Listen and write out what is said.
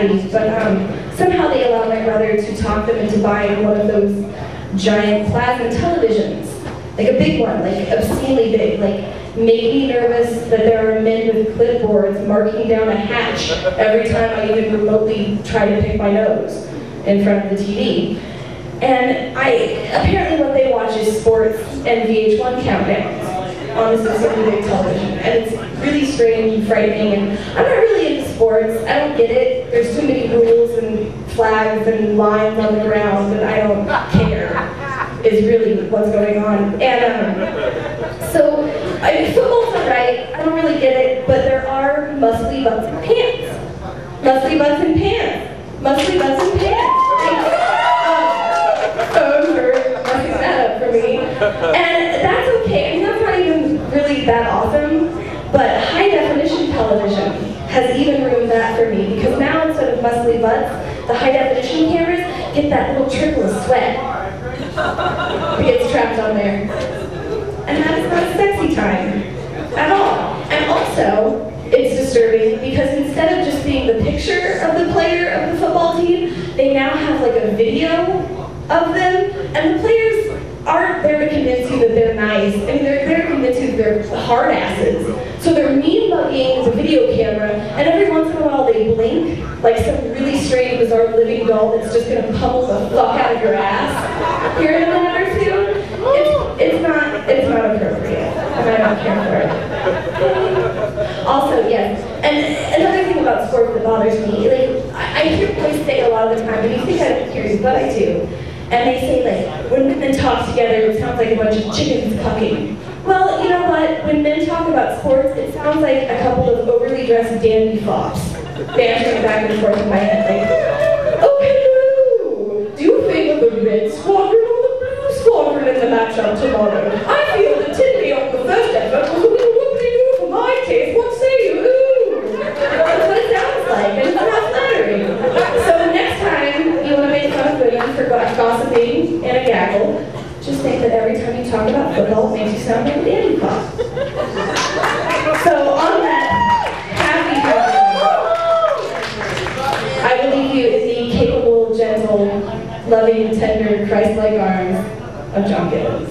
savvy, but somehow they allowed my brother to talk them into buying one of those giant plasma televisions. Like a big one, like obscenely big, like make me nervous that there are men with clipboards marking down a hatch every time I even remotely try to pick my nose in front of the TV. And apparently what they watch is sports and VH1 countdowns on this obscenely big television. And it's really strange and frightening, and I'm not really into sports. I don't get it. There's too many rules and flags and lines on the ground, and I don't care, is really what's going on. And so, football's alright, I don't really get it, but there are muscly butts and pants. Muscly butts and pants. Muscly butts and pants. So for messing that up for me. And that's okay. I mean, that's not even really that awesome, but high definition television has even ruined that for me, because now instead of muscly butts, the high definition cameras get that little trickle of sweat that gets trapped on there. And that is not a sexy time at all. And also, it's disturbing because instead of just being the picture of the player of the football team, they now have like a video of them, and the players aren't there to convince you that they're nice. I mean, they're there to convince you that they're hard asses. So they're mean-mugging the video camera, and every once in a while they blink, like some really strange, bizarre living doll that's just gonna pummel the fuck out of your ass here in a minute or two. It's not appropriate, and I don't care for it. Also, yes, and another thing about sports that bothers me, like, I hear boys say a lot of the time, and you think I don't hear you, but I do. And they say, like, when women talk together, it sounds like a bunch of chickens cucking. Well, you know what? When men talk about sports, it sounds like a couple of overly dressed dandy fops bantering back and forth in my head, like, oh, hello! Do you favor the red squadron or the blue squadron in the matchup tomorrow? I feel the Tindy on the first effort was a little whoopity-doo for my taste. What say you? Ooh! That's what it sounds like, and it's not flattering. So next time you want to make fun of women for gossiping and a gaggle, just think that every time you talk about football, it makes you sound like a dandy pop. So on that happy note, I will leave you in the capable, gentle, loving, tender, Christ-like arms of John Gibbons.